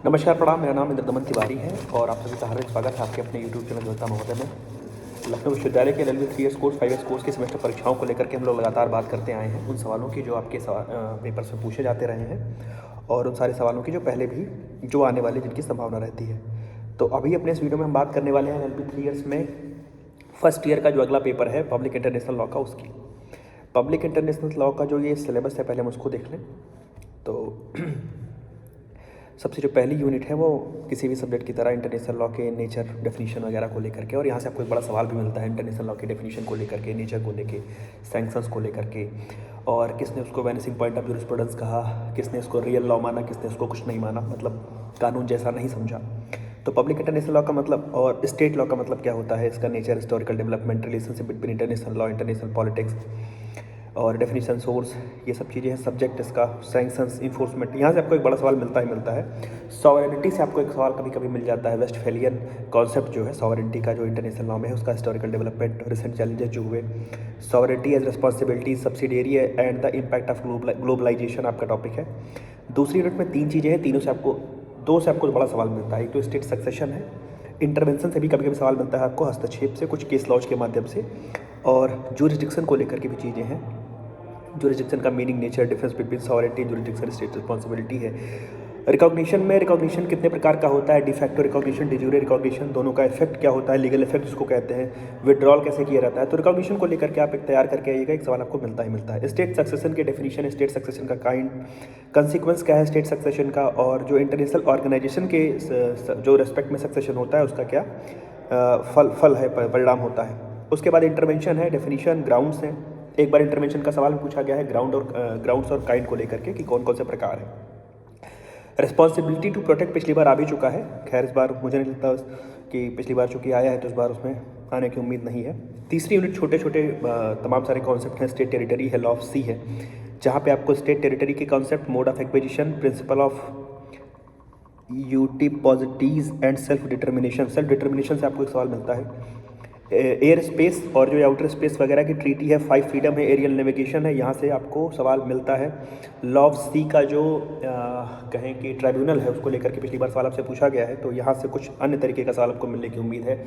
नमस्कार प्रणाम, मेरा नाम इंद्रदमन तिवारी है और आप सभी का हार्दिक स्वागत है आपके अपने यूट्यूब चैनल ज्योता महोदय में। लखनऊ विश्वविद्यालय के LLB 3 years course 5 years course के सेमेस्टर परीक्षाओं को लेकर के हम लोग लगातार बात करते आए हैं, उन सवालों की जो आपके पेपर्स में पूछे जाते रहे हैं और उन सारे सवालों की जो पहले भी जो आने वाले जिनकी संभावना रहती है। तो अभी अपने इस वीडियो में हम बात करने वाले हैं LLB 3 ईयर्स में फर्स्ट ईयर का जो अगला पेपर है पब्लिक इंटरनेशनल लॉ का, उसकी पब्लिक इंटरनेशनल लॉ का जो ये सिलेबस है पहले हम उसको देख लें। तो सबसे जो पहली यूनिट है वो किसी भी सब्जेक्ट की तरह इंटरनेशनल लॉ के नेचर, डेफिनेशन वगैरह को लेकर के, और यहाँ से आपको एक बड़ा सवाल भी मिलता है इंटरनेशनल लॉ के डेफिनेशन को लेकर के, नेचर को लेकर, सैंक्शंस को लेकर के, और किसने उसको वेनिसिंग पॉइंट ऑफ जूरिस्प्रूडेंस कहा, किसने उसको रियल लॉ माना, किसने उसको कुछ नहीं माना, मतलब कानून जैसा नहीं समझा। तो पब्लिक इंटरनेशनल लॉ का मतलब और स्टेट लॉ का मतलब क्या होता है, इसका nature, historical development, relationship between international law, international politics और डेफिनेशन सोर्स, ये सब चीज़ें हैं। सब्जेक्ट इसका सैंक्शंस, इन्फोर्समेंट, यहाँ से आपको एक बड़ा सवाल मिलता है। सॉवरेनिटी से आपको एक सवाल कभी कभी मिल जाता है। वेस्टफैलियन कॉन्सेप्ट जो है सॉवरेनिटी का, जो इंटरनेशनल लॉ में है, उसका हिस्टोरिकल डेवलपमेंट, रिसेंट चैलेंजेस जो हुए, sovereignty as responsibility, subsidiary and the impact of globalisation आपका टॉपिक है। दूसरी यूनिट में 3 चीज़ें हैं, तीनों से आपको बड़ा सवाल मिलता है। एक तो स्टेट सक्सेशन है, इंटरवेंशन से भी कभी कभी सवाल मिलता है आपको, हस्तक्षेप से, कुछ केस लॉज के माध्यम से, और जुरिस्डिक्शन को लेकर के भी चीज़ें हैं। जुरिस्डिक्शन का meaning, nature, difference between sovereignty, jurisdiction, state responsibility है। रिकॉग्निशन में रिकॉग्निशन कितने प्रकार का होता है, डिफैक्टो रिकॉग्निशन, डी ज़्यूरे रिकॉग्निशन, दोनों का इफेक्ट क्या होता है, लीगल इफेक्ट जिसको कहते हैं, विड्रॉल कैसे किया जाता है। तो रिकॉग्निशन को लेकर के आप एक तैयार करके आइएगा, एक सवाल आपको मिलता ही मिलता है। स्टेट सक्सेशन के डेफिनेशन, स्टेट सक्सेशन का काइंड, कंसिक्वेंस क्या है स्टेट सक्सेशन का, और जो इंटरनेशनल ऑर्गेनाइजेशन के जो रेस्पेक्ट में सक्सेशन होता है उसका क्या फल है, परिणाम होता है। उसके बाद इंटरवेंशन है, डेफिनेशन, ग्राउंड्स हैं। एक बार इंटरवेंशन का सवाल पूछा गया है ग्राउंड्स और काइंड को लेकर के कि कौन कौन से प्रकार है। रिस्पॉन्सिबिलिटी टू प्रोटेक्ट पिछली बार आ भी चुका है, खैर इस बार मुझे नहीं लगता कि पिछली बार चूँकि आया है तो इस बार उसमें आने की उम्मीद नहीं है। तीसरी यूनिट छोटे छोटे तमाम सारे कॉन्सेप्ट हैं। स्टेट टेरिटरी है, लॉ ऑफ सी है, जहाँ पे आपको स्टेट टेरिटरी के concept, mode of acquisition, principle of uti possidetis and self determination से आपको एक सवाल मिलता है। एयर स्पेस और जो आउटर स्पेस वगैरह की ट्रीटी है, 5 फ्रीडम है, एरियल नेविगेशन है, यहाँ से आपको सवाल मिलता है। लॉ ऑफ सी का जो कहें कि ट्राइब्यूनल है उसको लेकर के पिछली बार सवाल आपसे पूछा गया है, तो यहाँ से कुछ अन्य तरीके का सवाल आपको मिलने की उम्मीद है।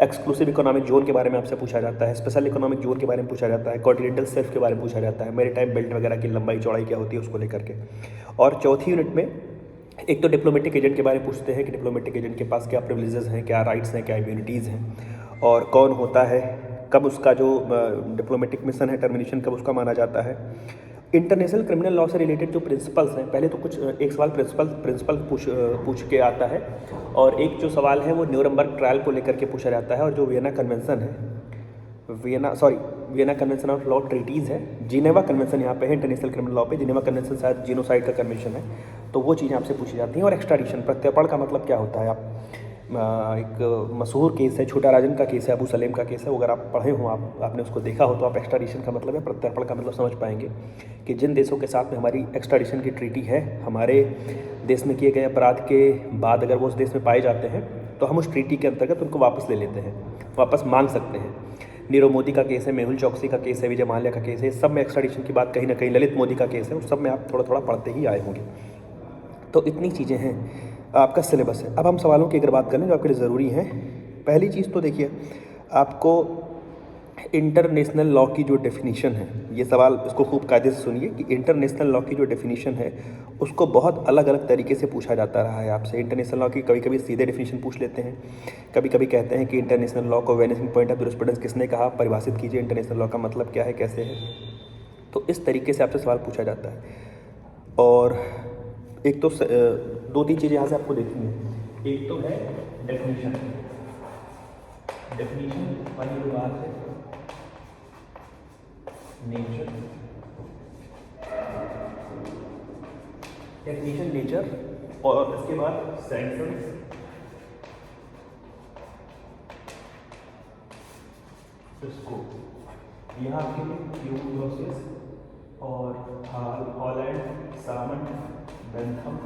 एक्सक्लूसिव इकोनॉमिक जोन के बारे में आपसे पूछा जाता है, स्पेशल इकोनॉमिक जोन के बारे में पूछा जाता है, कॉन्टिनेंटल शेल्फ के बारे में पूछा जाता है, मैरीटाइम बेल्ट वगैरह की लंबाई चौड़ाई क्या होती है उसको लेकर के। और चौथी यूनिट में एक तो डिप्लोमेटिक एजेंट के बारे में पूछते हैं कि डिप्लोमेटिक एजेंट के पास क्या प्रिविलेजेस हैं, क्या राइट्स हैं, क्या इम्यूनिटीज़ हैं, और कौन होता है, कब उसका जो डिप्लोमेटिक मिशन है, टर्मिनेशन कब उसका माना जाता है। इंटरनेशनल क्रिमिनल लॉ से रिलेटेड जो प्रिंसिपल्स हैं, पहले तो कुछ एक सवाल प्रिंसिपल पूछ के आता है, और एक जो सवाल है वो न्यूरमबर्ग ट्रायल को लेकर के पूछा जाता है, और जो वियना कन्वेंशन है, Vienna convention of law treaties है, जिनेवा कन्वेंशन यहाँ पे है इंटरनेशनल क्रिमिनल लॉ पे, जिनेवा कन्वेंशन शायद जीनोसाइड का कन्वेंशन है, तो वो चीज़ें आपसे पूछी जाती हैं। और एक्स्ट्राडिशन, प्रत्यर्पण का मतलब क्या होता है, आप एक मशहूर केस है, छोटा राजन का केस है, अबू सलेम का केस है, अगर आप पढ़े हो, आपने उसको देखा हो, तो आप एक्स्ट्राडिशन का मतलब है, प्रत्यर्पण का मतलब समझ पाएंगे कि जिन देशों के साथ में हमारी एक्स्ट्राडिशन की ट्रीटी है, हमारे देश में किए गए अपराध के बाद अगर वो उस देश में पाए जाते हैं तो हम उस ट्रीटी के अंतर्गत उनको वापस ले लेते हैं, वापस मांग सकते हैं। नीरव मोदी का केस है, मेहुल चौकसी का केस है, विजय माल्या का केस है, इस सब में एक्स्ट्राडिशन की बात कहीं ना कहीं, ललित मोदी का केस है, उस सब में आप थोड़ा थोड़ा पढ़ते ही आए होंगे। तो इतनी चीज़ें हैं आपका सिलेबस है। अब हम सवालों की अगर बात करें जो आपके लिए ज़रूरी हैं, पहली चीज़ तो देखिए, आपको इंटरनेशनल लॉ की जो डेफिनीशन है, ये सवाल इसको खूब कायदे से सुनिए कि इंटरनेशनल लॉ की जो डेफिनीशन है उसको बहुत अलग अलग तरीके से पूछा जाता रहा है आपसे। इंटरनेशनल लॉ की कभी कभी सीधे डेफिनीशन पूछ लेते हैं, कभी कभी कहते हैं कि इंटरनेशनल लॉ को वेनिसिंग पॉइंट ऑफ जूरिस्प्रूडेंस किसने कहा, परिभाषित कीजिए, इंटरनेशनल लॉ का मतलब क्या है, कैसे है। तो इस तरीके से आपसे सवाल पूछा जाता है। और एक तो 2-3 चीज़ें यहाँ से आपको देखनी है। एक तो है डेफिनीशन वाली जो बात है, नेचर, डेफिनीशन, नेचर, और इसके बाद सैंक्शन, स्कोप। यहाँ आपके ह्यूमन प्रोसेस और हॉलैंड, सामन, बेंथम,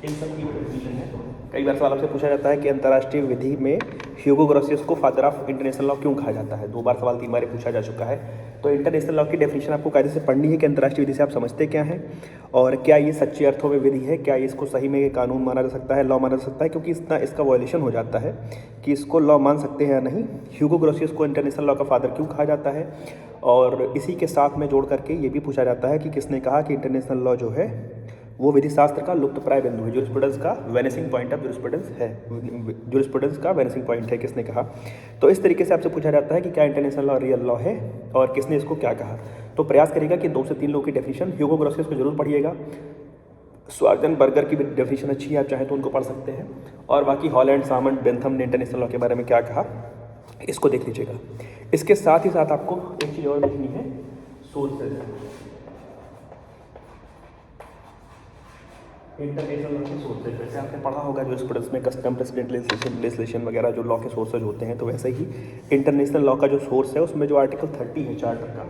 इन सब की डेफिनीशन है। कई बार सवाल आपसे पूछा जाता है कि अंतर्राष्ट्रीय विधि में ह्यूगो ग्रोसियस को फादर ऑफ इंटरनेशनल लॉ क्यों कहा जाता है। 2 बार सवाल 3 बार पूछा जा चुका है। तो इंटरनेशनल लॉ की डेफिनेशन आपको कायदे से पढ़नी है कि अंतर्राष्ट्रीय विधि से आप समझते क्या हैं और क्या ये सच्चे अर्थों में विधि है, क्या इसको सही में कानून माना जा सकता है, लॉ माना जा सकता है, क्योंकि इतना इसका वायलेशन हो जाता है कि इसको लॉ मान सकते हैं या नहीं। ह्यूगो ग्रोसियस को इंटरनेशनल लॉ का फादर क्यों कहा जाता है, और इसी के साथ में जोड़ करके ये भी पूछा जाता है कि किसने कहा कि इंटरनेशनल लॉ जो है वो विधि शास्त्र का लुप्तप्राय बिंदु है, जूरिस्प्रूडेंस का वेनिसिंग पॉइंट ऑफ जूरिस्प्रूडेंस है, जूरिस्प्रूडेंस का वेनिसिंग पॉइंट है, किसने कहा। तो इस तरीके से आपसे पूछा जाता है कि क्या इंटरनेशनल लॉ रियल लॉ है और किसने इसको क्या कहा। तो प्रयास करेगा कि 2 से 3 लोगों की डेफिनेशन, ह्यूगो ग्रोसियस को जरूर पढ़िएगा, स्वार्जनबर्गर की भी डेफिनेशन अच्छी है, आप चाहें तो उनको पढ़ सकते हैं, और बाकी हॉलैंड, सामंट, बेंथम ने इंटरनेशनल लॉ के बारे में क्या कहा इसको देख लीजिएगा। इसके साथ ही साथ आपको एक चीज़ और देखनी है, सोर्सेज। इंटरनेशनल लॉ के सोर्सेज, वैसे आपने पढ़ा होगा जो स्टूडेंट्स में कस्टम प्रेसिडेंट लेजिस्लेशन वगैरह जो लॉ के सोर्सेज होते हैं, तो वैसे ही इंटरनेशनल लॉ का जो सोर्स है उसमें जो आर्टिकल 30 है चार्टर का,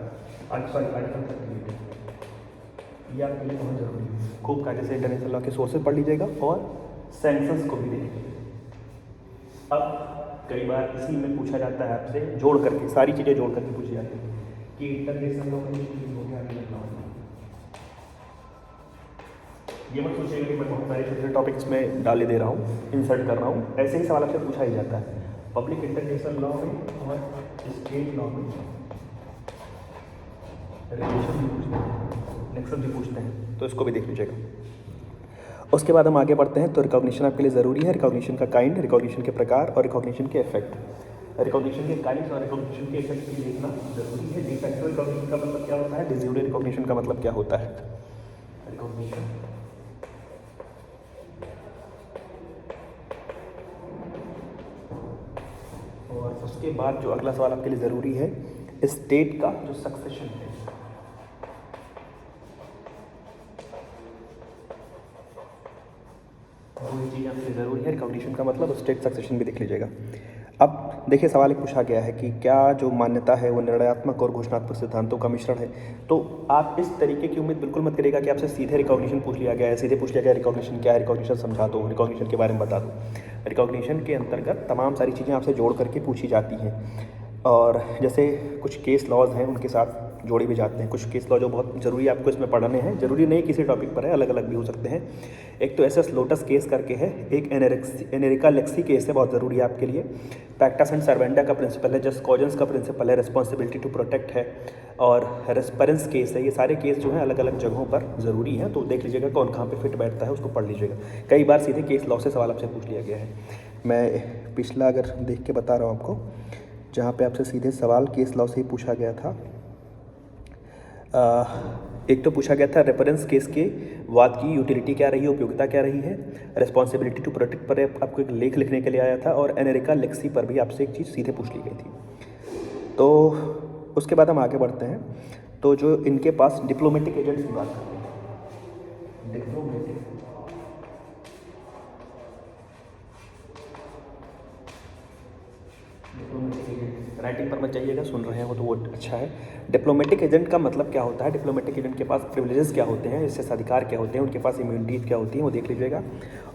आर्टिकल 38 ये आपके लिए बहुत जरूरी है। खूब कायदे से इंटरनेशनल लॉ के सोर्सेज पढ़ लीजिएगा और सेंसस को भी देखिएगा। अब कई बार इसी में पूछा जाता है आपसे जोड़ करके, सारी चीज़ें जोड़ करके पूछी जाती है कि इंटरनेशनल लॉ में हो गया, ये मत सोचिएगा कि मैं बहुत सारे छोटे छोटे टॉपिक्स में डाले दे रहा हूँ, इंसर्ट कर रहा हूँ, ऐसे ही सवाल आपसे पूछा ही जाता है पब्लिक इंटरनेशनल लॉ में और स्टेट लॉ में रिलेशन भी पूछते हैं, नेक्सस भी पूछते हैं, तो इसको भी देख लीजिएगा। उसके बाद हम आगे बढ़ते हैं। तो रिकॉग्निशन आपके लिए ज़रूरी है, रिकॉग्निशन का काइंड, रिकॉग्निशन के प्रकार और रिकॉग्निशन के इफेक्ट। रिकॉग्निशन के काइंड और रिकॉग्निशन के इफेक्ट भी देखना जरूरी है। डी फैक्टो रिकॉग्निशन का मतलब क्या होता है, डिज्यूरे रिकॉग्निशन का मतलब क्या होता है। रिकॉग्निशन और उसके बाद जो अगला सवाल आपके लिए ज़रूरी है, स्टेट का जो सक्सेशन है, वो चीज़ आपके लिए ज़रूरी है। रिकॉग्निशन का मतलब स्टेट सक्सेशन भी देख लीजिएगा। अब देखिए सवाल एक पूछा गया है कि क्या जो मान्यता है वो निर्णयात्मक और घोषणात्मक सिद्धांतों का मिश्रण है। तो आप इस तरीके की उम्मीद बिल्कुल मत करिएगा कि आपसे सीधे रिकॉग्निशन पूछ लिया गया है, सीधे पूछ लिया गया रिकॉग्निशन क्या है, रिकॉग्निशन समझा दो, रिकॉग्निशन के बारे में बता दो। रिकॉग्निशन के अंतर्गत तमाम सारी चीज़ें आपसे जोड़ करके पूछी जाती हैं, और जैसे कुछ केस लॉज हैं उनके साथ जोड़े भी जाते हैं। कुछ केस लॉ जो बहुत ज़रूरी आपको इसमें पढ़ने हैं, ज़रूरी नहीं किसी टॉपिक पर है, अलग अलग भी हो सकते हैं। एक तो एसएस लोटस केस करके है, एक एनेरिका लेक्सी केस है, बहुत ज़रूरी है आपके लिए। पैक्टास एंड सर्वेंडा का प्रिंसिपल है, जस्ट कॉजेंस का प्रिंसिपल है, रिस्पॉन्सिबिलिटी टू प्रोटेक्ट है, और रेस्पेरेंस केस है। ये सारे केस जो हैं अलग अलग जगहों पर ज़रूरी हैं, तो देख लीजिएगा कौन कहाँ पे फिट बैठता है, उसको पढ़ लीजिएगा। कई बार सीधे केस लॉ से सवाल आपसे पूछ लिया गया है। मैं पिछला अगर देख के बता रहा हूँ आपको, जहाँ पे आपसे सीधे सवाल केस लॉ से ही पूछा गया था। एक तो पूछा गया था रेफरेंस केस के वाद की यूटिलिटी क्या रही है, उपयोगिता क्या रही है। रिस्पॉन्सिबिलिटी टू प्रोटेक्ट पर आपको एक लेख लिखने के लिए आया था, और एनेरिका लेक्सी पर भी आपसे एक चीज़ सीधे पूछ ली गई थी। तो उसके बाद हम आगे बढ़ते हैं। तो जो इनके पास डिप्लोमेटिक एजेंट्स की बात करते हैं, डिप्लोमेटिक राइटिंग पर मत जाइएगा, सुन रहे हो तो वो अच्छा है। डिप्लोमेटिक एजेंट का मतलब क्या होता है, डिप्लोमेटिक एजेंट के पास प्रिविलेजेस क्या होते हैं, विशेष अधिकार क्या होते हैं, उनके पास इम्यूनिटीज क्या होती हैं, वो देख लीजिएगा।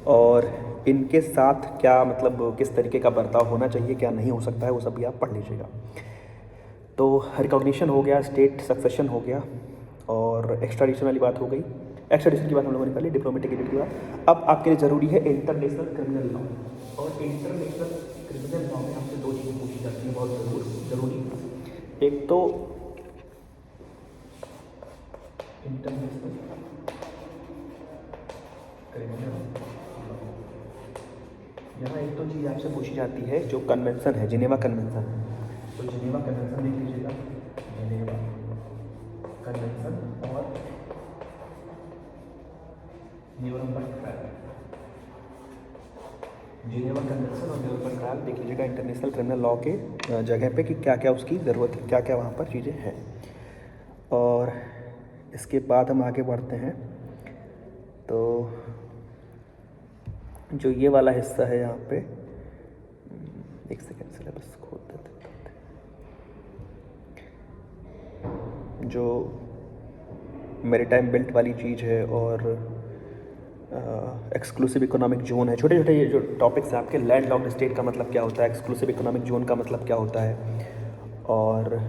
और इनके साथ क्या मतलब किस तरीके का बर्ताव होना चाहिए, क्या नहीं हो सकता है, वो सब भी आप पढ़ लीजिएगा। तो रिकॉग्निशन हो गया, स्टेट सक्सेशन हो गया, और एक्स्ट्राडिशन वाली बात हो गई। एक्स्ट्राडिशन की बात हम लोगों ने कर ली, डिप्लोमेटिक एजेंट की बात। अब आपके लिए ज़रूरी है इंटरनेशनल क्रिमिनल लॉ, और इंटरनेशनल क्रिमिनल लॉ में आपसे 2 चीज़ें पूछी जाती हैं बहुत ज़रूरी। एक तो इंटरनेशनल क्रिमिनल लॉ, यहाँ एक तो चीज़ आपसे पूछी जाती है जो कन्वेंशन है, जिनेवा कन्वेंशन। तो जिनेवा कन्वेंशन देख लीजिएगा, जिनेवा कन्वेंशन और न्यूरम्बर्ग ट्रायल। जिनेवा कन्वेंशन और न्यूरम्बर्ग ट्रायल देख लीजिएगा इंटरनेशनल क्रिमिनल लॉ के जगह पे कि क्या क्या उसकी ज़रूरत है, क्या क्या वहाँ पर चीज़ें हैं। और इसके बाद हम आगे बढ़ते हैं। तो जो ये वाला हिस्सा है यहाँ पे, एक सेकेंड सिलेबस खोल देते हैं। जो मैरीटाइम बेल्ट वाली चीज़ है और एक्सक्लूसिव इकोनॉमिक जोन है, छोटे छोटे ये जो टॉपिक्स हैं आपके। लैंड लॉक्ड स्टेट का मतलब क्या होता है, एक्सक्लूसिव इकोनॉमिक जोन का मतलब क्या होता है, और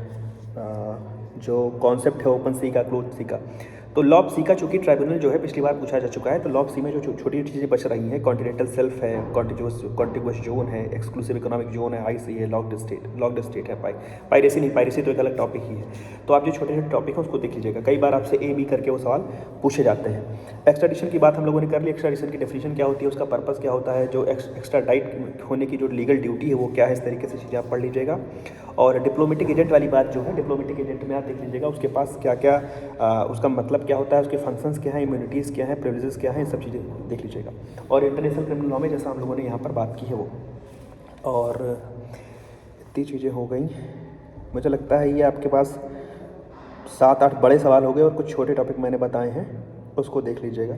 जो कॉन्सेप्ट है ओपन सी का, क्लोज सी का। तो लॉ ऑफ सी का चूंकि ट्राइब्यूनल जो है पिछली बार पूछा जा चुका है, तो लॉ ऑफ सी में जो छोटी छोटी चीज़ें बच रही हैं, कॉन्टिनेंटल सेल्फ है, कॉन्टिग्यूस जोन है, एक्सक्लूसिव इकोनॉमिक जोन है, आईसी है, लॉक्ड स्टेट है, पायरेसी नहीं, पायरेसी तो एक अलग टॉपिक ही है। तो आप जो छोटे छोटे टॉपिक हैं उसको देख लीजिएगा, कई बार आपसे ए बी करके वो सवाल पूछे जाते हैं। एक्स्ट्राडिशन की बात हम लोगों ने कर ली, एक्स्ट्राडिशन की डेफिनेशन क्या होती है, उसका पर्पस क्या होता है, जो एक्स्ट्रा डाइट होने की जो लीगल ड्यूटी है वो क्या है, इस तरीके से चीज़ें आप पढ़ लीजिएगा। और डिप्लोमेटिक एजेंट वाली बात जो है, डिप्लोमेटिक एजेंट में आप देख लीजिएगा उसके पास क्या क्या, उसका मतलब क्या होता है, उसके फंक्शंस क्या हैं, इम्यूनिटीज़ क्या हैं, प्रिविलेजेस क्या हैं, ये सब चीज़ें देख लीजिएगा। और इंटरनेशनल क्रिमिनल लॉ में जैसा हम लोगों ने यहाँ पर बात की है वो, और इतनी चीज़ें हो गई। मुझे लगता है ये आपके पास 7-8 बड़े सवाल हो गए और कुछ छोटे टॉपिक मैंने बताए हैं, उसको देख लीजिएगा।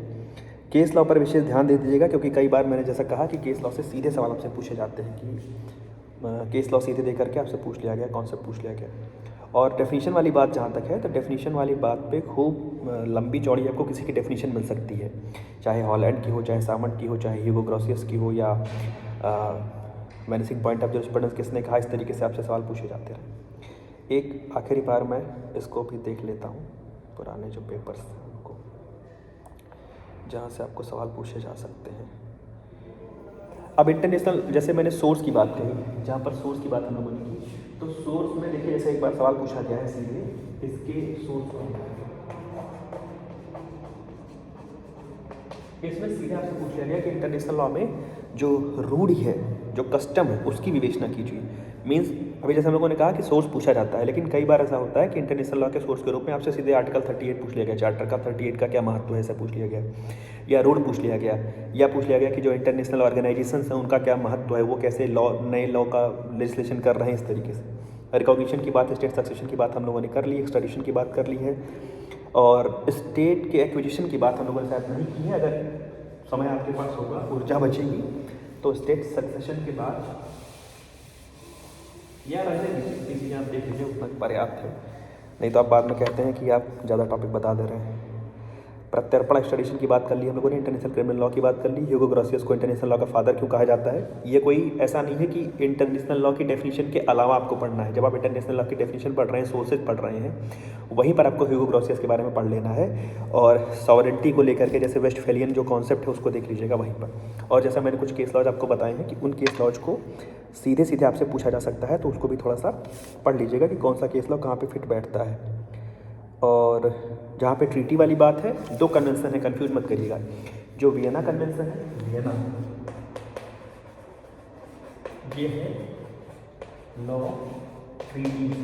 केस लॉ पर विशेष ध्यान दे दीजिएगा, क्योंकि कई बार मैंने जैसा कहा कि केस लॉ से सीधे सवाल आपसे पूछे जाते हैं कि केस लॉ सीधे दे करके आपसे पूछ लिया गया, कॉन्सेप्ट पूछ लिया गया। और डेफिनेशन वाली बात जहाँ तक है, तो डेफिनेशन वाली बात पे खूब लंबी चौड़ी आपको किसी की डेफिनेशन मिल सकती है, चाहे हॉलैंड की हो, चाहे सामंट की हो, चाहे ह्यूगो ग्रोसियस की हो, या मेनिसिंग पॉइंट ऑफ जूरिस्प्रूडेंस किसने कहा, इस तरीके से आपसे सवाल पूछे जाते रहे। एक आखिरी बार मैं इसको भी देख लेता हूँ, पुराने जो पेपर्स हैं उनको, जहाँ से आपको सवाल पूछे जा सकते हैं। अब इंटरनेशनल, जैसे मैंने सोर्स की बात कही, जहाँ पर सोर्स की बात हम लोगों ने की, तो सोर्स में देखिए जैसे एक बार सवाल पूछा गया है सीधे इसके सोर्स में, इसमें सीधे आपसे पूछ लिया गया कि इंटरनेशनल लॉ में जो रूढ़ि है, जो कस्टम है, उसकी विवेचना कीजिए। मीन्स अभी जैसे हम लोगों ने कहा कि सोर्स पूछा जाता है, लेकिन कई बार ऐसा होता है कि इंटरनेशनल लॉ के सोर्स के रूप में आपसे सीधे आर्टिकल 38 पूछ लिया गया, चार्टर का 38 का क्या महत्व है, ऐसा पूछ लिया गया, या रूल पूछ लिया गया, या पूछ लिया गया कि जो इंटरनेशनल ऑर्गेनाइजेशंस हैं उनका क्या महत्व है, वो कैसे लॉ, नए लॉ का लेजिस्लेशन कर रहे हैं, इस तरीके से। रिकॉग्निशन की बात, स्टेट सक्सेशन की बात हम लोगों ने कर ली, एक्सट्राडिशन की बात कर ली है, और स्टेट के एक्विजिशन की बात हम लोगों ने शायद नहीं की है। अगर समय आपके पास होगा, ऊर्जा बचेगी, तो स्टेट सक्सेशन के बाद या रहने चीज़ें आप देख लीजिए, उतना पर्याप्त है, नहीं तो आप बाद में कहते हैं कि आप ज़्यादा टॉपिक बता दे रहे हैं। प्रत्यर्पण एक्स्ट्राडिशन की बात कर ली हम लोगों ने, इंटरनेशनल क्रिमिनल लॉ की बात कर ली, ह्यूगो ग्रोसियस को इंटरनेशनल लॉ का फादर क्यों कहा जाता है। ये कोई ऐसा नहीं है कि इंटरनेशनल लॉ की डेफिनेशन के अलावा आपको पढ़ना है। जब आप इंटरनेशनल लॉ की डेफिनेशन पढ़ रहे हैं, सोर्सेज पढ़ रहे हैं, वहीं पर आपको ह्यूगो ग्रोसियस के बारे में पढ़ लेना है। और सॉवरेंटी को लेकर के जैसे वेस्टफैलियन जो कॉन्सेप्ट है उसको देख लीजिएगा वहीं पर। और जैसा मैंने कुछ केस लॉज आपको बताए हैं कि उन केस लॉज को सीधे सीधे आपसे पूछा जा सकता है, तो उसको भी थोड़ा सा पढ़ लीजिएगा कि कौन सा केस लॉ कहाँ पे फिट बैठता है। और जहाँ पे ट्रीटी वाली बात है, 2 कन्वेंशन है, कंफ्यूज मत करिएगा। जो वियना कन्वेंशन है, वियना ये है लॉ ट्रीटीज,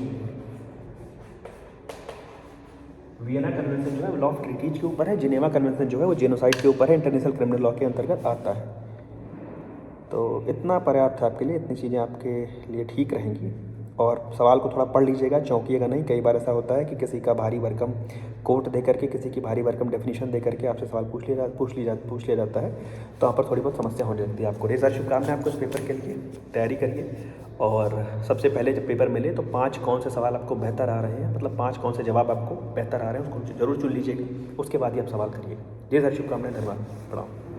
वियना कन्वेंशन जो है लॉ ऑफ ट्रीटीज के ऊपर है, जिनेवा कन्वेंशन जो है वो जेनोसाइड के ऊपर है, इंटरनेशनल क्रिमिनल लॉ के अंतर्गत आता है। तो इतना पर्याप्त है आपके लिए, इतनी चीज़ें आपके लिए ठीक रहेंगी। और सवाल को थोड़ा पढ़ लीजिएगा, चौंकिएगा नहीं। कई बार ऐसा होता है कि किसी का भारी भरकम कोट दे करके, किसी की भारी भरकम डेफिनेशन दे करके आपसे सवाल पूछ लिया जाता है, तो वहाँ पर थोड़ी बहुत समस्या हो जाती है आपको। ढेर सारी शुभकामनाएं आपको इस पेपर के लिए, तैयारी करिए। और सबसे पहले जब पेपर मिले तो 5 कौन से सवाल आपको बेहतर आ रहे हैं, मतलब 5 कौन से जवाब आपको बेहतर आ रहे हैं, उसको जरूर चुन लीजिएगा। उसके बाद ही आप सवाल करिएगा। ढेर सारी शुभकामनाएं, धन्यवाद, प्रणाम।